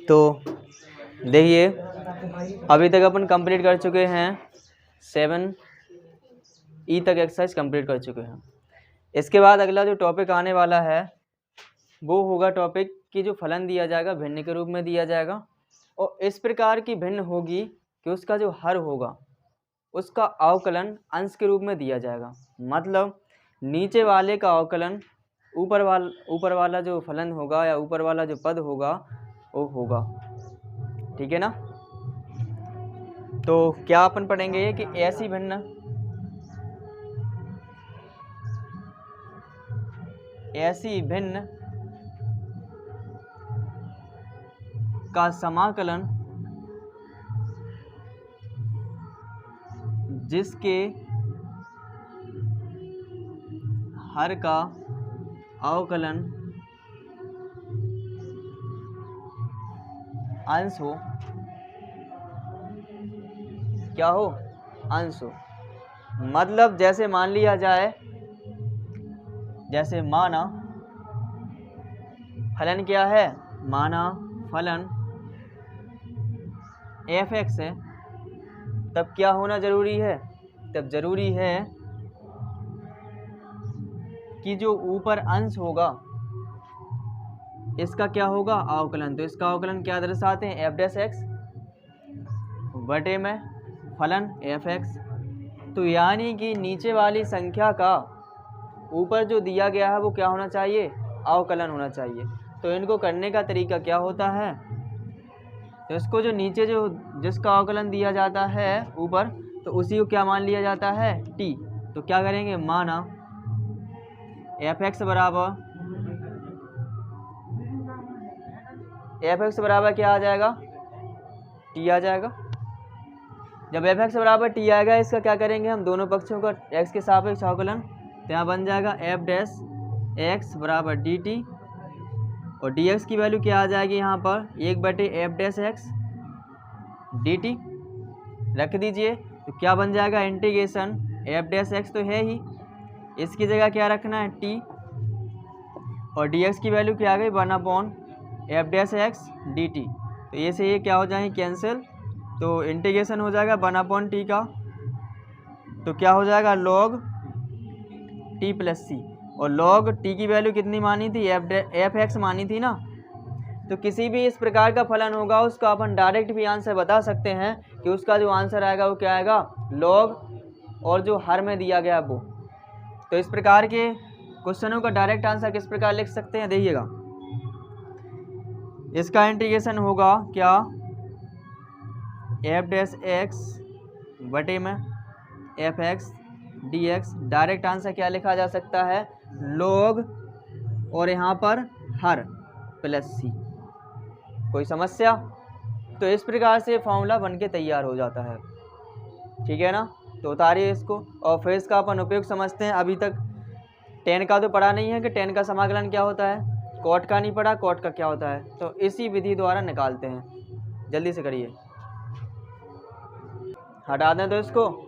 तो देखिए अभी तक अपन कंप्लीट कर चुके हैं 7E तक एक्सरसाइज कंप्लीट कर चुके हैं। इसके बाद अगला जो टॉपिक आने वाला है वो होगा टॉपिक कि जो फलन दिया जाएगा भिन्न के रूप में दिया जाएगा और इस प्रकार की भिन्न होगी कि उसका जो हर होगा उसका अवकलन अंश के रूप में दिया जाएगा। मतलब नीचे वाले का अवकलन ऊपर वाला जो फलन होगा या ऊपर वाला जो पद होगा वो होगा। ठीक है ना। तो क्या अपन पढ़ेंगे कि ऐसी भिन्न का समाकलन जिसके हर का अवकलन अंश हो, क्या हो, अंश हो। मतलब जैसे मान लिया जाए, जैसे माना फलन क्या है, माना फलन f(x) है, तब क्या होना जरूरी है, तब जरूरी है कि जो ऊपर अंश होगा इसका क्या होगा, अवकलन। तो इसका अवकलन क्या दर्शाते हैं, f'(x) बटे में फलन f(x). तो यानी कि नीचे वाली संख्या का ऊपर जो दिया गया है वो क्या होना चाहिए, अवकलन होना चाहिए। तो इनको करने का तरीका क्या होता है, तो इसको जो नीचे जो जिसका अवकलन दिया जाता है ऊपर, तो उसी को क्या मान लिया जाता है, t। तो क्या करेंगे, माना f(x) बराबर क्या आ जाएगा, t आ जाएगा। जब f(x) बराबर t आएगा इसका क्या करेंगे हम, दोनों पक्षों का x के सापेक्ष अवकलन। तो यहाँ बन जाएगा f' बराबर dt और dx की वैल्यू क्या आ जाएगी यहाँ पर, 1/f' dt रख दीजिए। तो क्या बन जाएगा, इंटीग्रेशन f' तो है ही, इसकी जगह क्या रखना है, t और dx की वैल्यू क्या आ गई, 1/f' dt। तो ये से ये क्या हो जाएंगे, कैंसिल। तो इंटीग्रेशन हो जाएगा 1/t का, तो क्या हो जाएगा log t + c। और log t की वैल्यू कितनी मानी थी, f(x) मानी थी ना। तो किसी भी इस प्रकार का फलन होगा उसका अपन डायरेक्ट भी आंसर बता सकते हैं कि उसका जो आंसर आएगा वो क्या आएगा, log और जो हर में दिया गया वो। तो इस प्रकार के क्वेश्चनों का डायरेक्ट आंसर किस प्रकार लिख सकते हैं, देखिएगा। इसका इंटीग्रेशन होगा क्या, f'(x) बटे में f(x) dx। डायरेक्ट आंसर क्या लिखा जा सकता है, log और यहाँ पर हर प्लस c। कोई समस्या। तो इस प्रकार से फॉर्मूला बन के तैयार हो जाता है। ठीक है ना। तो उतारिए इसको और फिर इसका अपन उपयोग समझते हैं। अभी तक tan का तो पढ़ा नहीं है कि tan का समाकलन क्या होता है, cot का नहीं पढ़ा, cot का क्या होता है। तो इसी विधि द्वारा निकालते हैं, जल्दी से करिए, हटा दें तो इसको।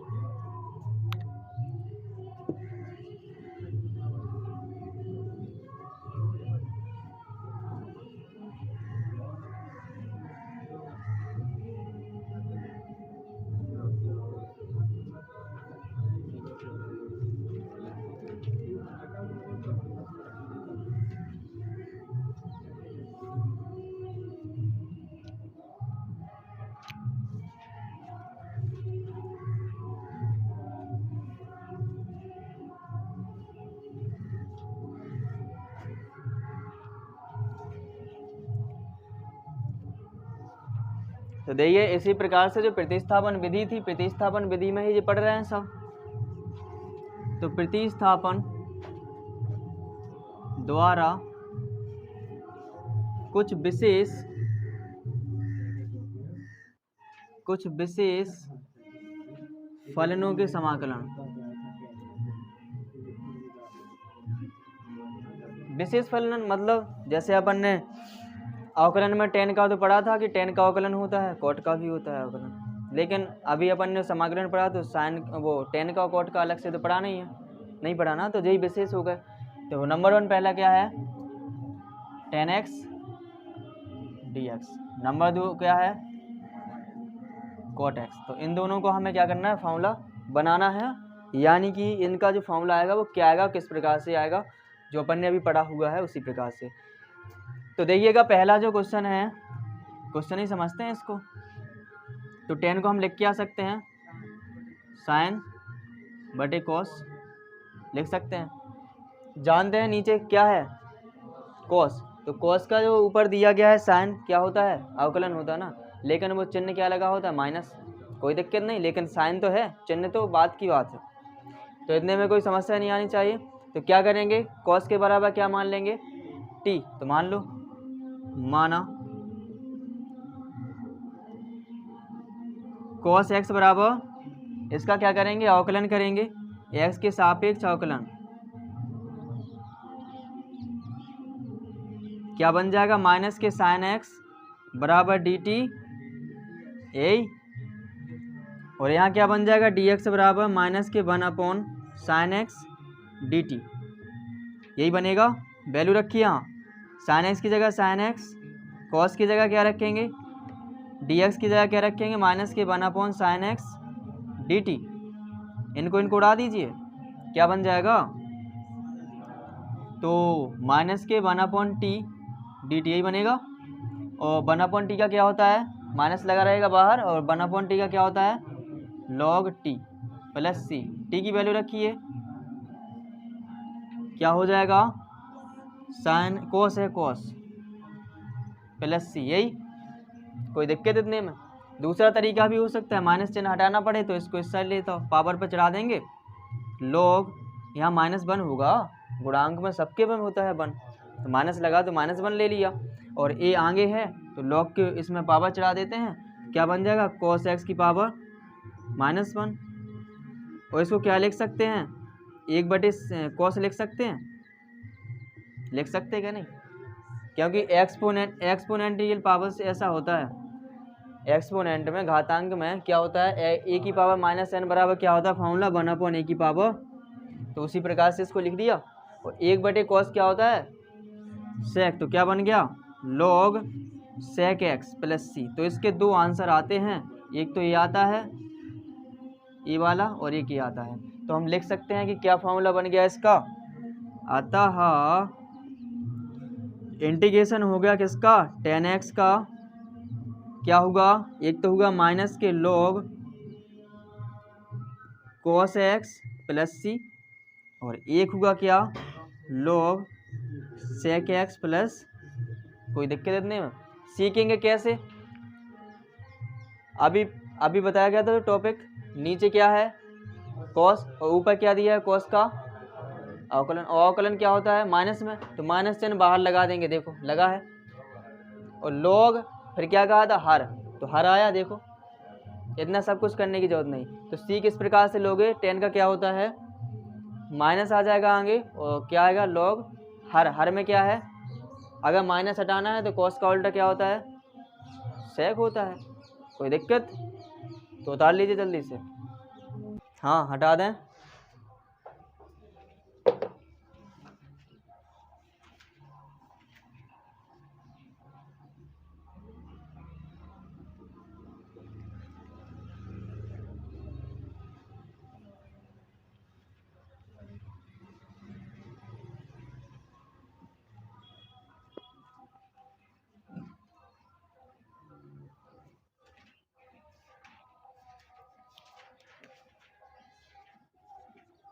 तो देखिए इसी प्रकार से जो प्रतिस्थापन विधि थी, प्रतिस्थापन विधि में ही ये पढ़ रहे हैं सब। तो प्रतिस्थापन द्वारा कुछ विशेष फलनों के समाकलन। विशेष फलन मतलब जैसे अपन ने अवकलन में tan का तो पढ़ा था कि tan का अवकलन होता है, cot का भी होता है अवकलन। लेकिन अभी अपन ने समाकलन पढ़ा तो sin वो tan का और cot का अलग से तो पढ़ा नहीं पढ़ा ना। तो यही विशेष हो गए। तो नंबर 1 पहला क्या है, tan x dx, नंबर 2 क्या है cot x। तो इन दोनों को हमें क्या करना है, फॉर्मूला बनाना है, यानी कि इनका जो फॉर्मूला आएगा वो क्या आएगा, किस प्रकार से आएगा, जो अपन ने अभी पढ़ा हुआ है उसी प्रकार से। तो देखिएगा पहला जो क्वेश्चन है, क्वेश्चन ही समझते हैं इसको। तो tan को हम लिख के आ सकते हैं साइन बटे कॉस लिख सकते हैं। जानते हैं नीचे क्या है कॉस, तो कॉस का जो ऊपर दिया गया है साइन क्या होता है, अवकलन होता है ना, लेकिन वो चिन्ह क्या लगा होता है माइनस, कोई दिक्कत नहीं, लेकिन साइन तो है, चिन्ह तो बात की बात है। तो इतने में कोई समस्या नहीं आनी चाहिए। तो क्या करेंगे, कॉस के बराबर क्या मान लेंगे टी, तो मान लो, माना कॉस एक्स बराबर इसका क्या करेंगे, अवकलन करेंगे, एक्स के सापेक्ष अवकलन क्या बन जाएगा, माइनस के साइन एक्स बराबर डी टी यही, और यहाँ क्या बन जाएगा डी एक्स बराबर माइनस के 1 साइन एक्स डी टी, यही बनेगा। वैल्यू रखिए यहाँ, साइन एक्स की जगह साइन एक्स, कॉस की जगह क्या रखेंगे डी एक्स की जगह क्या रखेंगे माइनस के 1 साइन एक्स डी टी, इनको उड़ा दीजिए, क्या बन जाएगा, तो माइनस के 1 टी डी टी यही बनेगा। और 1 टी का क्या होता है, माइनस लगा रहेगा बाहर, और 1 टी का क्या होता है लॉग टी प्लस सी, टी की वैल्यू रखिए, क्या हो जाएगा साइन कोस है कोस प्लस सी, यही, कोई दिक्कत इतने में। दूसरा तरीका भी हो सकता है, माइनस चिन्ह हटाना पड़े तो इसको इस साइड लेता हूँ, पावर पर चढ़ा देंगे, लॉग यहाँ -1 होगा, गुणांक में सबके में होता है 1, तो माइनस लगा तो -1 ले लिया, और ए आगे है तो लॉग के इसमें पावर चढ़ा देते हैं, क्या बन जाएगा cos x की पावर -1, और इसको क्या लिख सकते हैं 1/cos लिख सकते हैं, लिख सकते हैं क्या नहीं, क्योंकि एक्सपोनेंटियल पावर से ऐसा होता है, एक्सपोनेंट में घातांक में क्या होता है ए की पावर -n बराबर क्या होता है फॉर्मूला 1/a की पावर, तो उसी प्रकार से इसको लिख दिया। और 1/cos क्या होता है सेक, तो क्या बन गया log sec x प्लस सी। तो इसके दो आंसर आते हैं, एक तो ये आता है ये वाला, और एक ये आता है, तो हम लिख सकते हैं कि क्या फॉर्मूला बन गया इसका, अतः इंटीग्रेशन हो गया किसका tan x का, क्या होगा एक तो होगा माइनस के log cos x प्लस सी, और एक होगा क्या log sec x प्लस, कोई दिक्कत इतने में, सीखेंगे कैसे, अभी बताया गया था तो टॉपिक, नीचे क्या है cos और ऊपर क्या दिया है cos का अवकलन, और अवकलन क्या होता है माइनस में, तो माइनस चिन्ह बाहर लगा देंगे, देखो लगा है, और log फिर क्या कहा था हर, तो हर आया, देखो इतना सब कुछ करने की जरूरत नहीं। तो सी किस प्रकार से लोगे, tan का क्या होता है माइनस आ जाएगा आगे, और क्या आएगा log हर में क्या है, अगर माइनस हटाना है तो cos का उल्टा क्या होता है sec होता है, कोई दिक्कत, तो उतार लीजिए जल्दी से, हाँ हटा दें।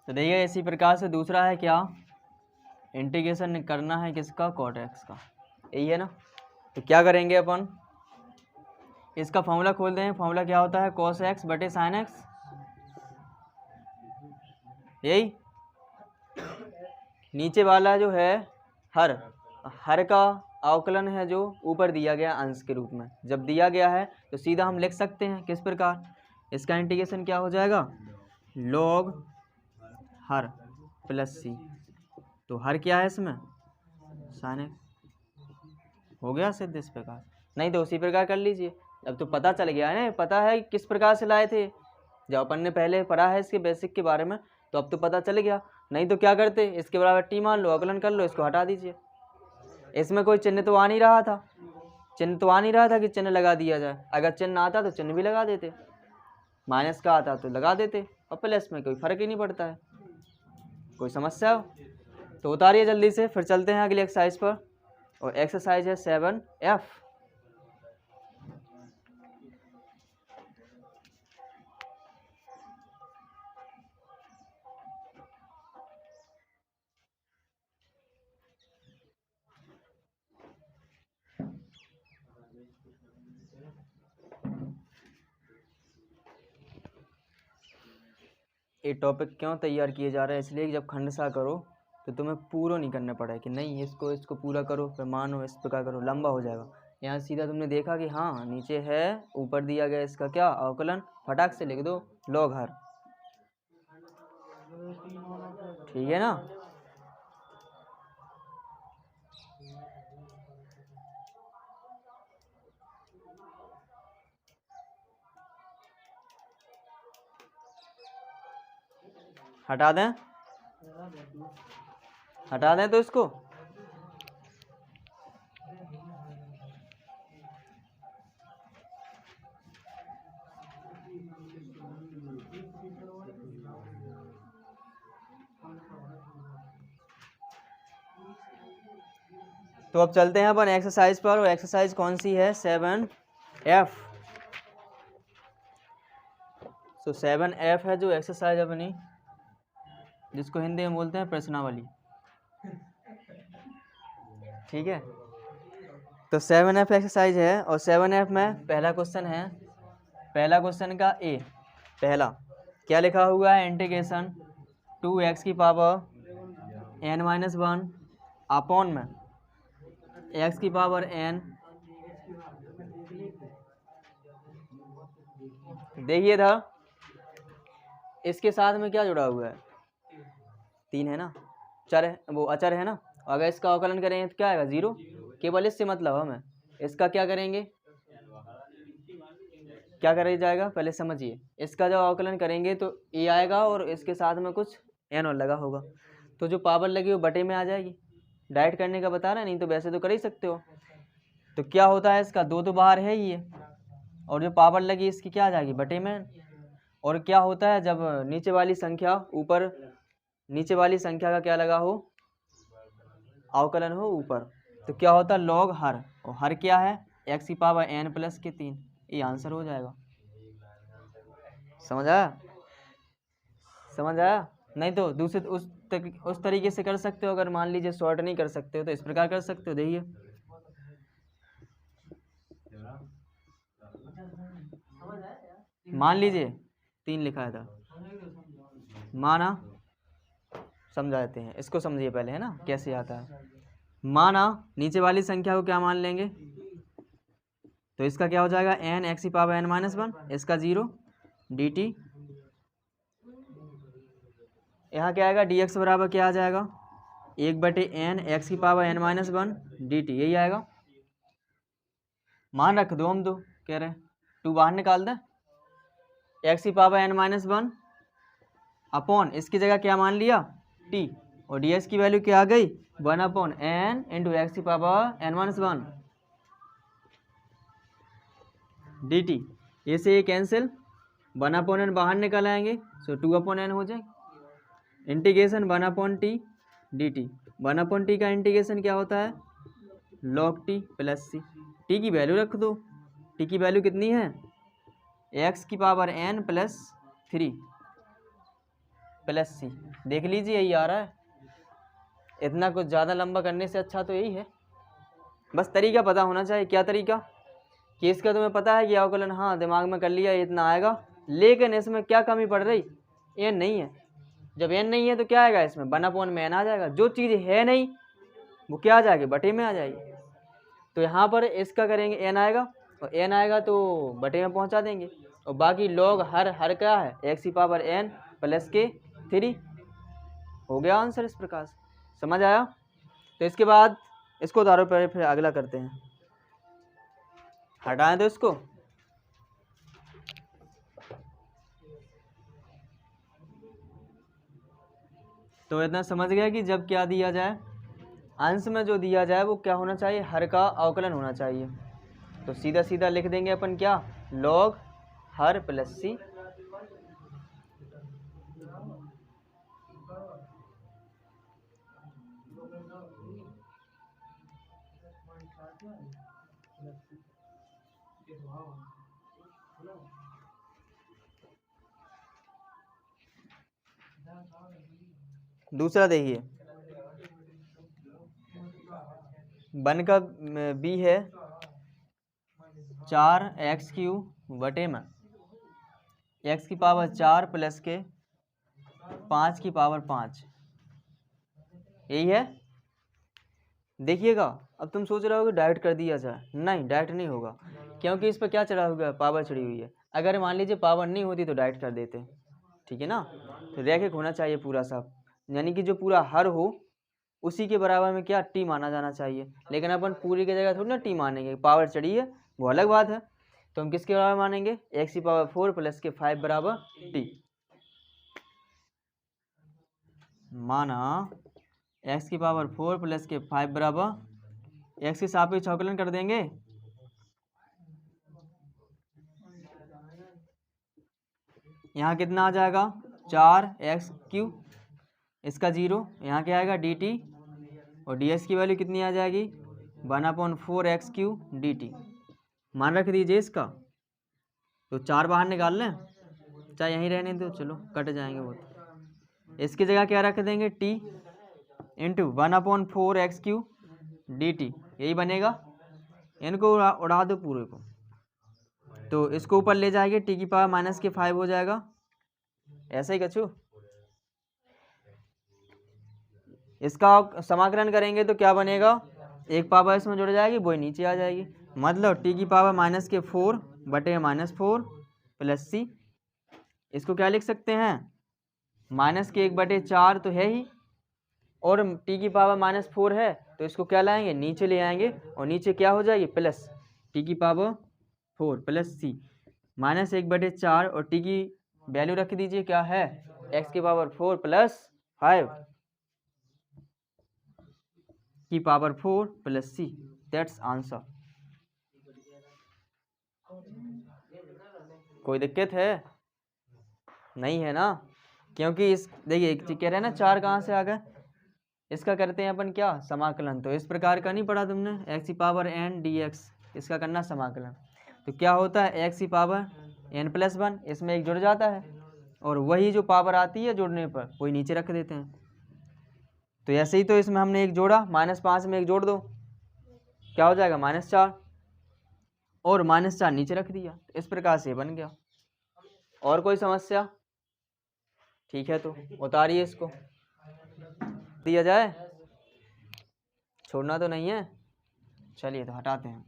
तो देखिए इसी प्रकार से दूसरा है क्या, इंटीग्रेशन करना है किसका cot x का, यही है ना। तो क्या करेंगे अपन, इसका फॉर्मूला खोल दें, फॉर्मूला क्या होता है cos x बटे sin x, यही नीचे वाला जो है हर का अवकलन है जो ऊपर दिया गया अंश के रूप में, जब दिया गया है तो सीधा हम लिख सकते हैं किस प्रकार, इसका इंटीग्रेशन क्या हो जाएगा log हर प्लस सी, तो हर क्या है इसमें sin x, हो गया सिद्ध इस प्रकार, नहीं तो उसी प्रकार कर लीजिए, अब तो पता चल गया है ना, पता है किस प्रकार से लाए थे, जब अपन ने पहले पढ़ा है इसके बेसिक के बारे में, तो अब तो पता चल गया, नहीं तो क्या करते इसके बराबर टी मान लो, अवकलन कर लो, इसको हटा दीजिए, इसमें कोई चिन्ह तो आ नहीं रहा था, चिन्ह तो आ नहीं रहा था कि चिन्ह लगा दिया जाए, अगर चिन्ह आता तो चिन्ह भी लगा देते, माइनस का आता तो लगा देते, और प्लस में कोई फर्क ही नहीं पड़ता है। कोई समस्या हो तो उतारिए जल्दी से, फिर चलते हैं अगली एक्सरसाइज पर। और एक्सरसाइज है 7F। ये टॉपिक क्यों तैयार किए जा रहे हैं, इसलिए कि जब खंडसा करो तो तुम्हें पूरा नहीं करना पड़े कि नहीं इसको पूरा करो फिर मानो इस प्रकार करो, लंबा हो जाएगा। यहाँ सीधा तुमने देखा कि हाँ नीचे है, ऊपर दिया गया इसका क्या अवकलन, फटाक से लिख दो लॉग हर, ठीक है ना। हटा दें, हटा दें तो इसको, तो अब चलते हैं अपन एक्सरसाइज पर। और एक्सरसाइज कौन सी है, 7F। तो 7F है जो एक्सरसाइज अपनी, जिसको हिंदी में बोलते हैं प्रश्नावली, ठीक है। तो 7F एक्सरसाइज है, और 7F में पहला क्वेश्चन है, पहला क्वेश्चन का ए, पहला क्या लिखा हुआ है, इंटीग्रेशन 2x की पावर n-1 अपॉन में x की पावर n। देखिए था इसके साथ में क्या जुड़ा हुआ है, 3 है ना, चर है, वो अचर है ना। अगर इसका अवकलन करेंगे तो क्या आएगा 0, केवल इससे मतलब हमें इसका क्या करेंगे, क्या करा जाएगा पहले समझिए। इसका जब अवकलन करेंगे तो ए आएगा और इसके साथ में कुछ एन और लगा होगा, तो जो पावर लगी वो बटे में आ जाएगी। डाइट करने का बता रहा है, नहीं तो वैसे तो कर ही सकते हो। तो क्या होता है इसका 2 तो बाहर है ही है, और जो पावर लगी इसकी क्या आ जाएगी बटे में। और क्या होता है जब नीचे वाली संख्या ऊपर, नीचे वाली संख्या का क्या लगा हो अवकलन हो ऊपर, तो क्या होता है लॉग हर, और हर क्या है x की पावर n प्लस के 3, ये आंसर हो जाएगा। समझ आया, समझ आया। नहीं तो दूसरे उस तरीके से कर सकते हो, अगर मान लीजिए शॉर्ट नहीं कर सकते हो तो इस प्रकार कर सकते हो। देखिए मान लीजिए 3 लिखा था, माना, समझाते हैं इसको, समझिए पहले है ना कैसे आता है। माना नीचे वाली संख्या को क्या मान लेंगे, तो इसका क्या हो जाएगा n x की पावर n-1, इसका 0 dt, यहाँ क्या आएगा dx बराबर क्या आ जाएगा 1/n x की पावर n-1 dt, यही आएगा। मान रख दो हम दो कह रहे हैं, 2 बाहर निकाल दें, x की पावर n-1 अपॉन इसकी जगह क्या मान लिया t, और dx की वैल्यू क्या आ गई 1/n इंटू एक्स की पावर n-1 dt। ये से ये कैंसिल, 1/n बाहर निकल आएंगे, सो 2/n हो जाए। इंटीग्रेशन 1/t dt, 1/t का इंटीग्रेशन क्या होता है log t plus c। t की वैल्यू रख दो, t की वैल्यू कितनी है x की power n plus 3 plus c। देख लीजिए यही आ रहा है, इतना कुछ ज़्यादा लंबा करने से अच्छा तो यही है। बस तरीका पता होना चाहिए, क्या तरीका कि इसका तुम्हें पता है कि अवकलन हाँ दिमाग में कर लिया इतना आएगा, लेकिन इसमें क्या कमी पड़ रही, n नहीं है। जब n नहीं है तो क्या आएगा इसमें 1/n में n आ जाएगा, जो चीज़ है नहीं वो क्या आ जाएगी बटे में आ जाएगी। तो यहाँ पर इसका करेंगे n आएगा, और n आएगा तो बटे में पहुँचा देंगे, और बाकी लॉग हर क्या है x की पावर n प्लस के 3, हो गया आंसर इस प्रकार से। समझ आया। तो इसके बाद इसको उतारो, पर फिर अगला करते हैं, हटाएं तो इसको। तो इतना समझ गया कि जब क्या दिया जाए, अंश में जो दिया जाए वो क्या होना चाहिए हर का अवकलन होना चाहिए। तो सीधा सीधा लिख देंगे अपन क्या, लॉग हर प्लस सी। दूसरा देखिए, 1 का बी है 4x³ बटे में x की पावर 4 प्लस के 5 की पावर 5, यही है। देखिएगा, अब तुम सोच रहे हो कि डायरेक्ट कर दिया जाए, नहीं डायरेक्ट नहीं होगा, क्योंकि इस पर क्या चढ़ा हुआ है, पावर चढ़ी हुई है। अगर मान लीजिए पावर नहीं होती तो डायरेक्ट कर देते, ठीक है ना। तो रैखिक होना चाहिए पूरा सब, यानी कि जो पूरा हर हो उसी के बराबर में क्या टी माना जाना चाहिए। लेकिन अपन पूरी की जगह थोड़ी ना टी मानेंगे, पावर चढ़ी है वो अलग बात है। तो हम किसके बराबर मानेंगे, x की पावर 4 प्लस के 5 बराबर टी। माना x की पावर 4 प्लस के 5 बराबर, x के सापेक्ष अवकलन कर देंगे, यहाँ कितना आ जाएगा 4x³, इसका 0, यहाँ क्या आएगा dt, और dx की वैल्यू कितनी आ जाएगी 1/4x³ dt। मान रख दीजिए इसका, तो 4 बाहर निकाल लें, चाहे यहीं रहने दो, चलो कट जाएंगे वो तो। इसकी जगह क्या रख देंगे t इंटू 1/4x³ dt, यही बनेगा। इनको उड़ा दो पूरे को, तो इसको ऊपर ले जाएंगे t की पावर -5 हो जाएगा, ऐसा ही कछू। इसका समाकलन करेंगे तो क्या बनेगा, एक पावर इसमें जुड़ जाएगी, वही नीचे आ जाएगी। मतलब t की पावर -4 बटे -4 प्लस c, इसको क्या लिख सकते हैं, -1/4 तो है ही, और t की पावर -4 है तो इसको क्या लाएंगे, नीचे ले आएंगे, और नीचे क्या हो जाएगी प्लस t की पावर 4 प्लस c, -1/4, और t की वैल्यू रख दीजिए क्या है, x की पावर 4 प्लस 5 की power 4 plus c, that's answer. कोई दिक्कत है, नहीं है ना, क्योंकि इस देखिए एक चीज कह रहे हैं ना 4 कहाँ से आ गए, इसका करते हैं अपन क्या समाकलन। तो इस प्रकार का नहीं पढ़ा तुमने, x की पावर n dx, इसका करना समाकलन। तो क्या होता है x की पावर n+1, इसमें एक जुड़ जाता है, और वही जो पावर आती है जुड़ने पर वही नीचे रख देते हैं। तो ऐसे ही तो इसमें हमने एक जोड़ा, -5 में एक जोड़ दो, क्या हो जाएगा -4, और -4 नीचे रख दिया, इस प्रकार से बन गया। और कोई समस्या, ठीक है तो उतारिए इसको, दिया जाए, छोड़ना तो नहीं है, चलिए तो हटाते हैं।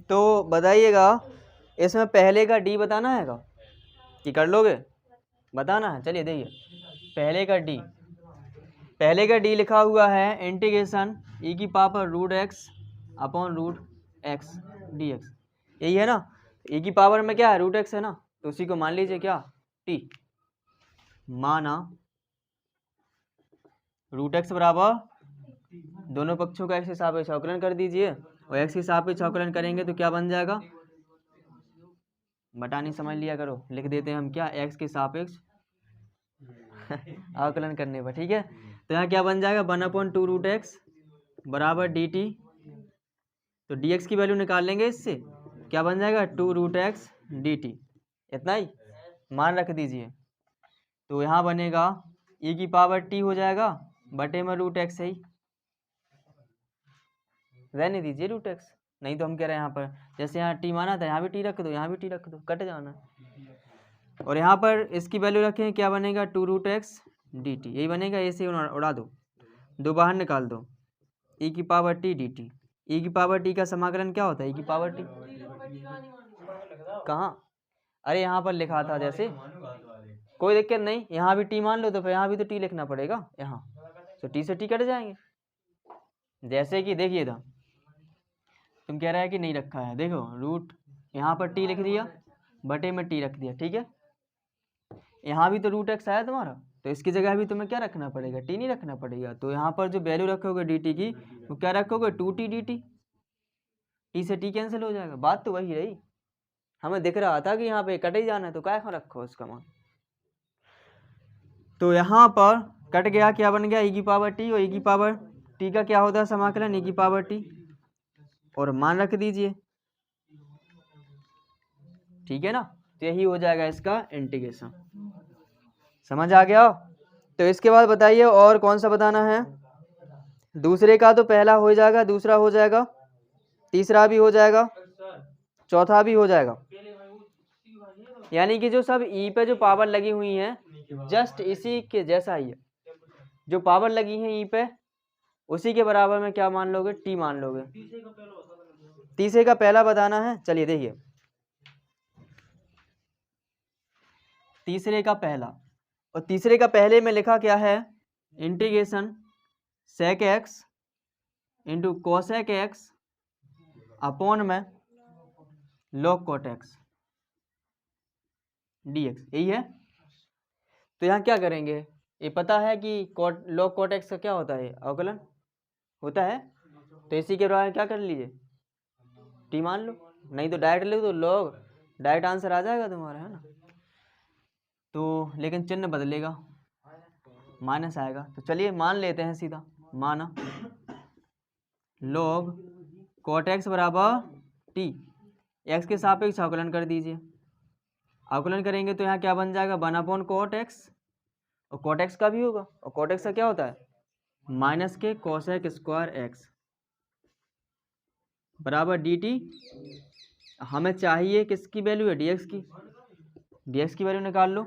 तो बताइएगा, इसमें पहले का डी बताना हैगा कि कर लोगे, बताना है। चलिए देखिए, पहले का डी लिखा हुआ है इंटीग्रेशन e की पावर √x/√x dx, यही है ना। e की पावर में क्या है √x है ना, तो उसी को मान लीजिए क्या t। माना √x बराबर, दोनों पक्षों का x के सापेक्ष अवकलन कर दीजिए, और x के सापेक्ष अवकलन करेंगे तो क्या बन जाएगा, बटानी समझ लिया करो, लिख देते हैं हम क्या x के सापेक्ष अवकलन करने पर, ठीक है। तो यहाँ क्या बन जाएगा 1/2√x बराबर dt, तो dx की वैल्यू निकाल लेंगे इससे, क्या बन जाएगा 2√x dt, इतना ही मान रख दीजिए। तो यहाँ बनेगा e की पावर t हो जाएगा बटे में √x, सही रहने दीजिए √x, नहीं तो हम कह रहे हैं यहाँ पर जैसे यहाँ t माना था, यहाँ भी t रख दो, यहाँ भी t रख दो, कट जाना। और यहाँ पर इसकी वैल्यू रखें, क्या बनेगा 2√x dt, यही बनेगा, ऐसे उड़ा दो, 2 बाहर निकाल दो, e की पावर t dt। e की पावर t का समाकलन क्या होता है, e की पावर t कहाँ, अरे यहाँ पर लिखा था जैसे कोई दिक्कत नहीं, यहाँ भी टी मान लो तो फिर यहाँ भी तो टी लिखना पड़ेगा यहाँ, तो टी से टी कट जाएंगे। जैसे कि देखिए था, तुम कह रहा है कि नहीं रखा है, देखो रूट यहाँ पर टी लिख दिया, बटे में टी रख दिया, ठीक है। यहाँ भी तो रूट एक्स आया तुम्हारा, तो इसकी जगह भी तुम्हें क्या रखना पड़ेगा, टी नहीं रखना पड़ेगा। तो यहाँ पर जो वैल्यू रखोगे डी टी की, वो क्या रखोगे, 2t dt, टी से टी कैंसिल हो जाएगा। बात तो वही रही, हमें दिख रहा था कि यहाँ पे कट ही जाना है, तो क्या रखो उसका मान। तो यहाँ पर कट गया, क्या बन गया, e की पावर टी, और e की पावर टी का क्या होता है समाकलन, e की पावर टी, और मान रख दीजिए, ठीक है ना। तो यही हो जाएगा इसका इंटीग्रेशन। समझ आ गया। तो इसके बाद बताइए और कौन सा बताना है। दूसरे का तो पहला हो जाएगा, दूसरा हो जाएगा, तीसरा भी हो जाएगा, चौथा भी हो जाएगा। यानी कि जो सब ई पे जो पावर लगी हुई है, जस्ट इसी के जैसा ही है, जो पावर लगी है ई पे, उसी के बराबर में क्या मान लोगे, टी मान लोगे। तीसरे का पहला बताना है, चलिए देखिए, तीसरे का पहला, और तीसरे का पहले में लिखा क्या है, integration sec x into cosec X upon में log cot X D X, यही है। तो यहाँ क्या करेंगे, ये पता है कि लॉग कोट एक्स का क्या होता है, अवकलन होता है। तो इसी के बराबर क्या कर लीजिए, टी मान लो, नहीं तो डायरेक्ट लिख दो लॉग, डायरेक्ट आंसर आ जाएगा तुम्हारा, है ना। तो लेकिन चिन्ह बदलेगा, माइनस आएगा। तो चलिए मान लेते हैं सीधा, माना लॉग कोट एक्स बराबर टी, एक्स के सापेक्ष अवकलन कर दीजिए। अवकलन करेंगे तो यहाँ क्या बन जाएगा, 1 कोट एक्स, और कोट एक्स का भी होगा, और कोट एक्स का क्या होता है, माइनस के कोसेक स्क्वायर एक्स बराबर डी टी। हमें चाहिए किसकी वैल्यू है, डी एक्स की, डी एक्स की वैल्यू निकाल लो।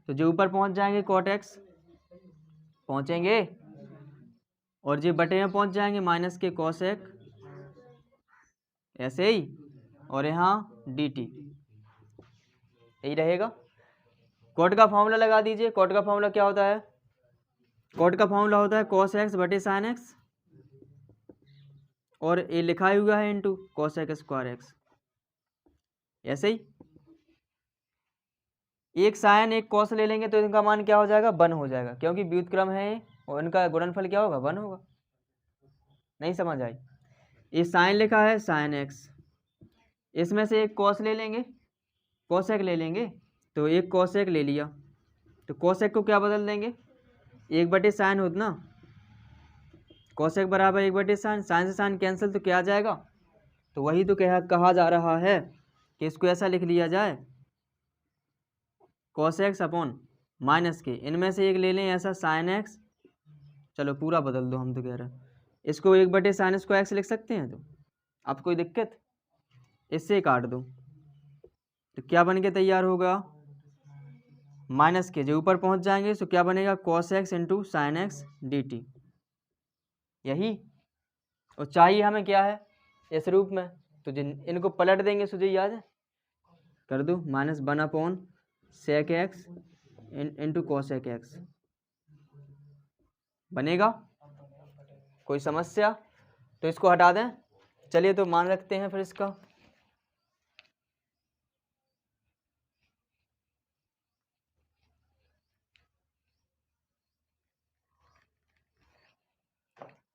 तो जो ऊपर पहुंच जाएंगे कोट एक्स पहुंचेंगे, और जो बटे में पहुंच जाएंगे माइनस के कोसेक, ऐसे ही, और यहाँ डी टी, यही रहेगा। कोट का फॉर्मूला लगा दीजिए। कोट का फॉर्मूला क्या होता है, कोट का फॉर्मूला होता है कोस एक्स बटे साइन एक्स, और ये लिखा ही हुआ है इंटू कोसेक स्क्वायर एक्स, ऐसे ही। एक साइन एक कोस ले लेंगे तो इनका मान क्या हो जाएगा, 1 हो जाएगा, क्योंकि व्युत्क्रम है और इनका गुणनफल क्या होगा, 1 होगा। नहीं समझ आई, ये साइन लिखा है साइन एक्स, इसमें से एक कोस ले लेंगे, कोसेक ले लेंगे, तो एक कोसेक ले लिया, तो कोसेक को क्या बदल देंगे, 1/साइन होता ना, कोसेक बराबर 1/साइन, साइन से साइन कैंसिल, तो क्या आ जाएगा। तो वही तो कहा जा रहा है कि इसको ऐसा लिख लिया जाए, कॉस एक्स अपॉन माइनस के, इनमें से एक ले लें ऐसा साइन एक्स, चलो पूरा बदल दो, हम तो कह रहे हैं इसको 1/साइन इसको एक्स लिख सकते हैं, तो अब कोई दिक्कत, इससे काट दो, तो क्या बन के तैयार होगा, माइनस के जो ऊपर पहुंच जाएंगे तो क्या बनेगा, cos x into sine x D T, यही। और चाहिए हमें क्या है, इस रूप में, तो जिन इनको पलट देंगे, तुझे याद है, कर दो, -1 sec x into cosec x बनेगा। कोई समस्या, तो इसको हटा दें। चलिए तो मान रखते हैं फिर इसका,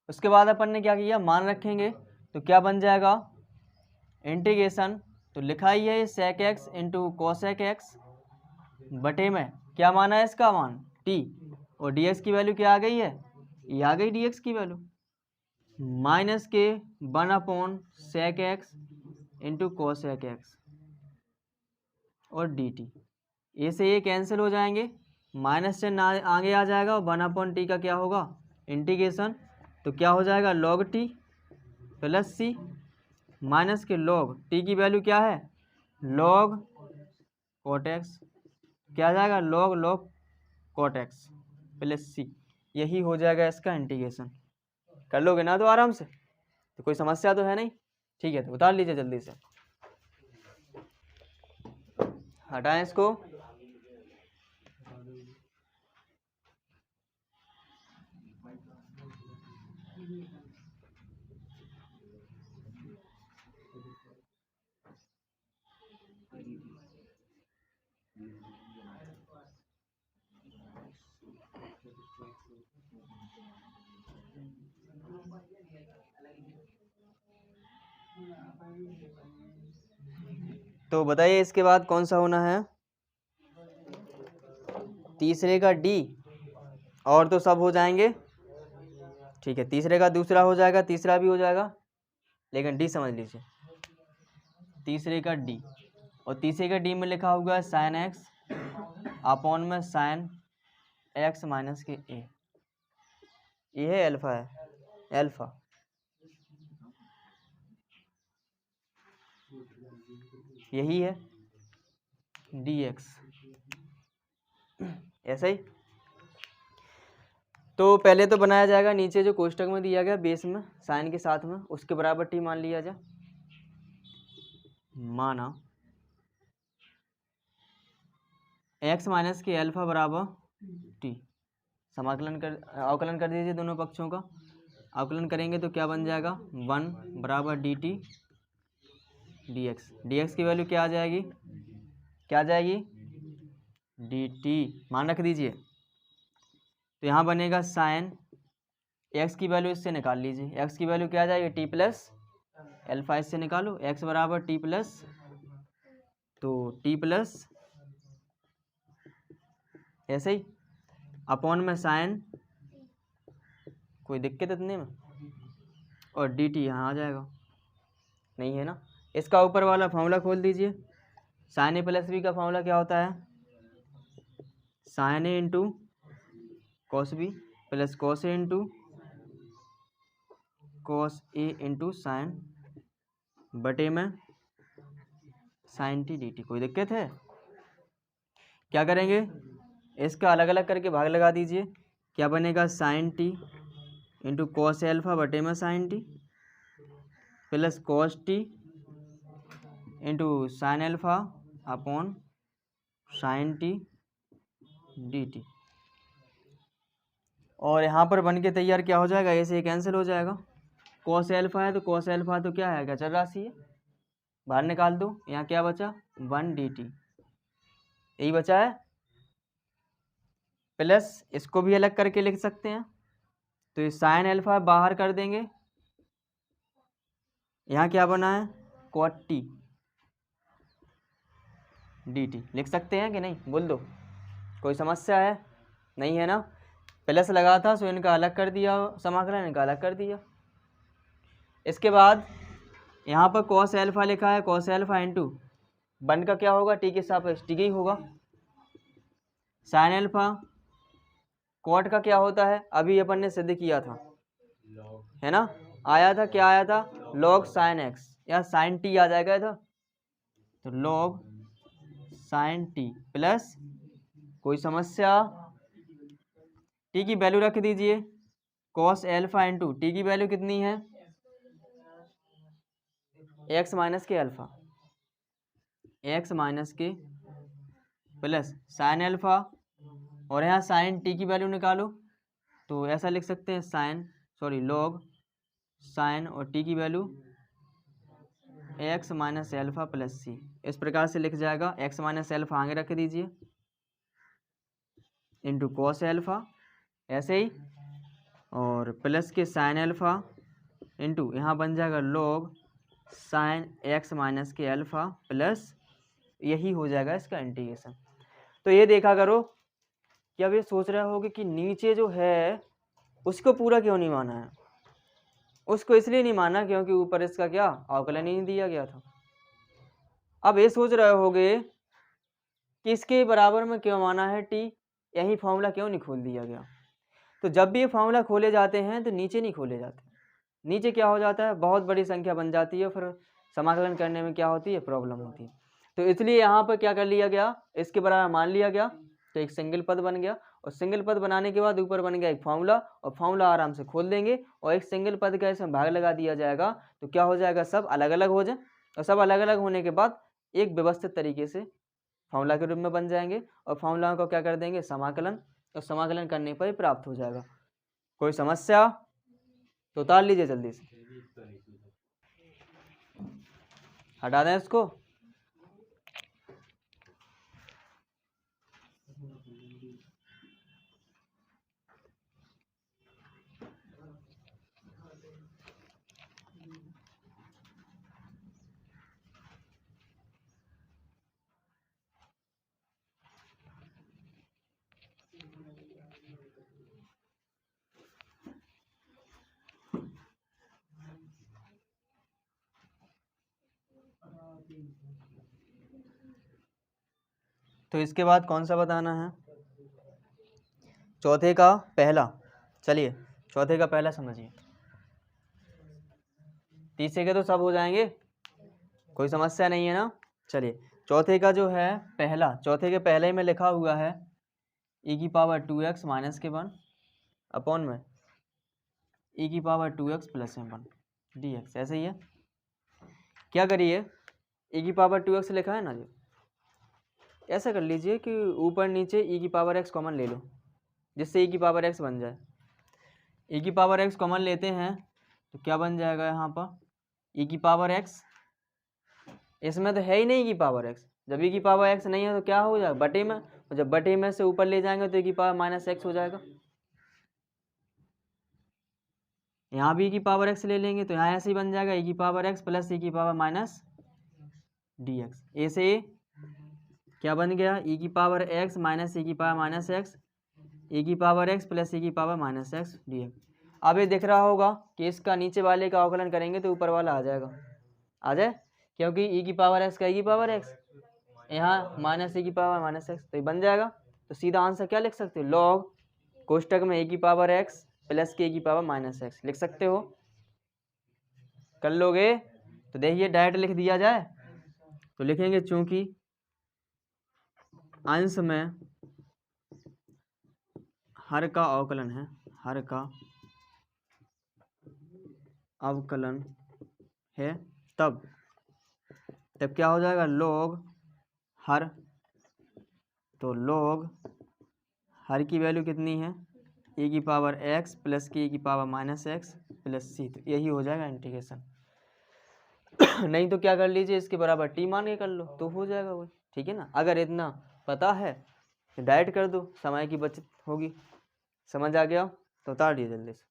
उसके बाद अपन ने क्या किया, मान रखेंगे, तो क्या बन जाएगा, इंटीग्रेशन, तो लिखा ही है sec x into cosec x बटे में क्या माना है इसका मान, टी, और डी एक्स की वैल्यू क्या आ गई है, ये आ गई डी एक्स की वैल्यू, माइनस के 1/सेक एक्स इंटू कोसेक एक्स और डी टी, ए से ये कैंसिल हो जाएंगे, माइनस से ना आगे आ जाएगा, और 1/टी का क्या होगा, इंटीग्रेशन, तो क्या हो जाएगा, लॉग टी प्लस सी, माइनस के लॉग टी की वैल्यू क्या है, लॉग कोट एक्स, क्या आ जाएगा, लॉग कोट एक्स प्लस सी, यही हो जाएगा इसका इंटीग्रेशन। कर लोगे ना तो आराम से, तो कोई समस्या तो है नहीं, ठीक है। तो उतार लीजिए जल्दी से, हटाएं इसको, तो बताइए इसके बाद कौन सा होना है? तीसरे का डी, और तो सब हो जाएंगे। ठीक है, तीसरे का दूसरा हो जाएगा, तीसरा भी हो जाएगा, लेकिन डी समझ लीजिए, तीसरे का डी। और तीसरे का डी में लिखा हुआ है साइन एक्स अपॉन में साइन एक्स माइनस के ए। ये है अल्फा, है अल्फा। यही है डी एक्स, ऐसा ही। तो पहले तो बनाया जाएगा नीचे जो कोष्टक में दिया गया बेस में साइन के साथ में, उसके बराबर टी मान लिया जाए। माना एक्स माइनस के अल्फा बराबर टी। समाकलन कर, अवकलन कर दीजिए दोनों पक्षों का। अवकलन करेंगे तो क्या बन जाएगा? 1 बराबर D T D x. D x की वैल्यू क्या आ जाएगी? क्या आ जाएगी? डी टी मान रख दीजिए। तो यहाँ बनेगा साइन एक्स की वैल्यू इससे निकाल लीजिए। एक्स की वैल्यू क्या आ जाएगी? T plus alpha. इससे निकालो एक्स बराबर टी प्लस, तो टी प्लस ऐसे ही अपॉन में साइन, कोई दिक्कत इतने में, और डी टी यहाँ आ जाएगा, नहीं है ना? इसका ऊपर वाला फॉर्मूला खोल दीजिए। साइन ए प्लस बी का फॉर्मूला क्या होता है? Sine A into cos B plus cos A into cos A into sine बटे में साइन टी डी टी। कोई दिक्कत है? क्या करेंगे? इसका अलग अलग करके भाग लगा दीजिए। क्या बनेगा? Sine t into cos alpha बटे में sine t plus cos t into sine alpha upon sine t d t. और यहाँ पर बन के तैयार क्या हो जाएगा? ऐसे ही कैंसिल हो जाएगा। कॉस एल्फा है तो कॉस एल्फा तो क्या है? अचर राशि है, बाहर निकाल दो। यहाँ क्या बचा? 1 डी टी, यही बचा है। प्लस इसको भी अलग करके लिख सकते हैं, तो ये साइन एल्फा बाहर कर देंगे। यहाँ क्या बना है? कॉट टी डी टी लिख सकते हैं कि नहीं? बोल दो, कोई समस्या है? नहीं है ना? प्लस लगा था सो इनका अलग कर दिया, समाकलन इनका अलग कर दिया। इसके बाद यहाँ पर कॉस एल्फा लिखा है, कॉस एल्फा इंटू 1 का क्या होगा? टी के सापेक्ष टी ही होगा। साइन एल्फा कॉट का क्या होता है? अभी अपन ने सिद्ध किया था, है ना? आया था, क्या आया था? लॉग साइन एक्स, या साइन टी आ जाएगा इधर, तो लॉग साइन टी प्लस, कोई समस्या? टी की वैल्यू रख दीजिए, कॉस एल्फा इंटू टी की वैल्यू कितनी है? एक्स माइनस के अल्फा, एक्स माइनस के प्लस साइन एल्फा, और यहाँ साइन टी की वैल्यू निकालो, तो ऐसा लिख सकते हैं साइन, सॉरी लॉग साइन और टी की value X minus alpha plus C. इस प्रकार से लिख जाएगा। एक्स माइनस एल्फा आगे रख दीजिए इंटू कॉस एल्फा, ऐसे ही, और प्लस के साइन एल्फा इंटू यहाँ बन जाएगा लॉग साइन एक्स माइनस के अल्फा प्लस, यही हो जाएगा इसका इंटीग्रेशन। तो ये देखा करो कि अब ये सोच रहे होगे कि नीचे जो है उसको पूरा क्यों नहीं माना है। उसको इसलिए नहीं माना क्योंकि ऊपर इसका क्या अवकलन ही नहीं दिया गया था। अब ये सोच रहे होगे कि इसके बराबर में क्यों माना है टी, यही फॉर्मूला क्यों नहीं खोल दिया गया। तो जब भी ये फॉर्मूला खोले जाते हैं तो नीचे नहीं खोले जाते। नीचे क्या हो जाता है? बहुत बड़ी संख्या बन जाती है, फिर समाकलन करने में क्या होती है? प्रॉब्लम होती है। तो इसलिए यहाँ पर क्या कर लिया गया? इसके बराबर मान लिया गया, तो एक सिंगल पद बन गया। और सिंगल पद बनाने के बाद ऊपर बन गया एक फार्मूला, और फार्मूला आराम से खोल देंगे और एक सिंगल पद का इसमें भाग लगा दिया जाएगा। तो क्या हो जाएगा? सब अलग अलग हो जाए, और सब अलग अलग होने के बाद एक व्यवस्थित तरीके से फार्मूला के रूप में बन जाएंगे। और फार्मूला को क्या कर देंगे? समाकलन, और समाकलन करने पर ही प्राप्त हो जाएगा। कोई समस्या? तो उतार लीजिए जल्दी से, हटा दें इसको। तो इसके बाद कौन सा बताना है? चौथे का पहला। चलिए चौथे का पहला समझिए, तीसरे के तो सब हो जाएंगे, कोई समस्या नहीं है ना। चलिए चौथे का जो है पहला, चौथे के पहले में लिखा हुआ है e की पावर 2x माइनस के 1 अपॉन में e की पावर 2x प्लस में 1 dx, ऐसे ही है। क्या करिए, e की पावर 2x लिखा है ना जी, ऐसा कर लीजिए कि ऊपर नीचे e की पावर x कॉमन ले लो, जिससे e की पावर x बन जाए। e की पावर x कॉमन लेते हैं तो क्या बन जाएगा यहाँ पर, e की पावर x, इसमें तो है ही नहीं e की पावर x, जब e की पावर x नहीं है तो क्या हो जाएगा, बटे में, और जब बटे में से ऊपर ले जाएंगे तो e की पावर माइनस x हो जाएगा। यहाँ भी e की पावर x ले लेंगे तो यहाँ ऐसे ही बन जाएगा e की पावर x प्लस e की पावर माइनस dx। ऐसे क्या बन गया, e की पावर x माइनस e की पावर माइनस x, e की पावर x प्लस e की पावर माइनस x dx। अब ये दिख रहा होगा कि इसका नीचे वाले का अवकलन करेंगे तो ऊपर वाला आ जाएगा, आ जाए, क्योंकि e की पावर x का e की पावर x, यहाँ माइनस e की पावर माइनस x, तो ये बन जाएगा। तो सीधा आंसर क्या लिख सकते हो, लॉग कोष्टक में e की पावर x प्लस के e की पावर माइनस x लिख सकते हो। कर लोगे तो देखिए डायरेक्ट लिख दिया जाए तो लिखेंगे, चूंकि अंश में हर का अवकलन है, हर का अवकलन है, तब क्या हो जाएगा, लोग हर, तो लोग हर की वैल्यू कितनी है, e की पावर x प्लस की e की power minus x plus c, तो यही हो जाएगा इंटीग्रेशन। नहीं तो क्या कर लीजिए, इसके बराबर t मान के कर लो तो हो जाएगा वो, ठीक है ना। अगर इतना पता है तो डायरेक्ट कर दो, समय की बचत होगी। समझ आ गया तो उतार दिए जल्दी से।